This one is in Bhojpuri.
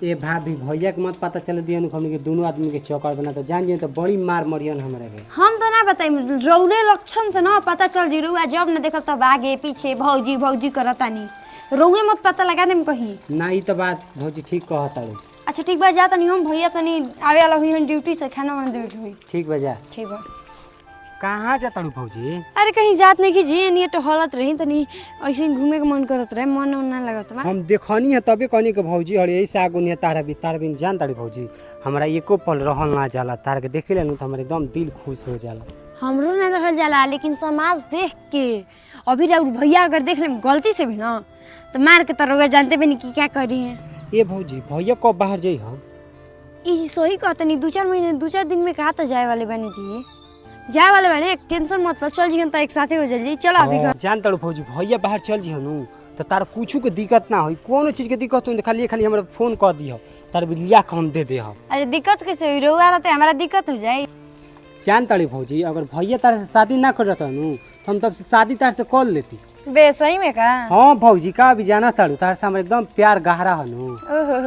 ए भाभी भैया के मत पता चल दिया हमनी के दोनों आदमी के चौकर बना तो जान जाए तो बड़ी मार मरियन हमरा के। हम तो ना बताई रौरे लक्षण से ना पता चल जी रुआ जब न देखब तब आगे पीछे भौजी भौजी करतानी रौए मत पता लगा देम कहीं ना ई तो बात भौजी ठीक कहता रे। अच्छा ठीक बा जा तनी हम भैया तनी आवे वाला हुई ड्यूटी से खाना बना देवे के हुई। ठीक बा जा। ठीक बा। कहाँ जाता रू भौजी? अरे कहीं जात नहीं कीजिए नहीं तो हलत रही तनी ऐसे घूमे के मन करत रहे मन ना लगत बा। हम देखनी है तबे कहनी के भौजी अरे ऐसे आगो नहीं तारा भी जान तारी भौजी हमरा एको पल रहल ना जाला तार के देखे लेनु त हमर एकदम दिल खुश हो जाला। हमरो ना रहल जाला लेकिन समाज देख के अभी राउर भैया अगर देख ले गलती से भी ना तो मार के तरोगे जानते भी नहीं कि क्या करी है। ए भौजी भैया कब बाहर जाई हम? ई सही कहत नहीं 2-4 महीने 2-4 दिन में कहा तो जाए वाले बने जी जाए वाले बने टेंशन मत लो चल जी हम तो एक साथ ही हो जल्दी चलो अभी घर। जान तारू भौजी भैया बाहर चल जी हनु तो तार कुछ के दिक्कत ना होई कोनो चीज के दिक्कत हो खाली हमरा फोन कर दियो तार लिया के हम दे दे हम। अरे दिक्कत कैसे हुई रोगा रहते हमारा दिक्कत हो जाए। जान तारी भौजी अगर भैया तार से शादी ना कर रहता नु तो हम तब से शादी तार से कर लेती। बे सही में का? हाँ भौजी का भी जाना तारू तार से हमरा एकदम प्यार गहरा हनु। ओहो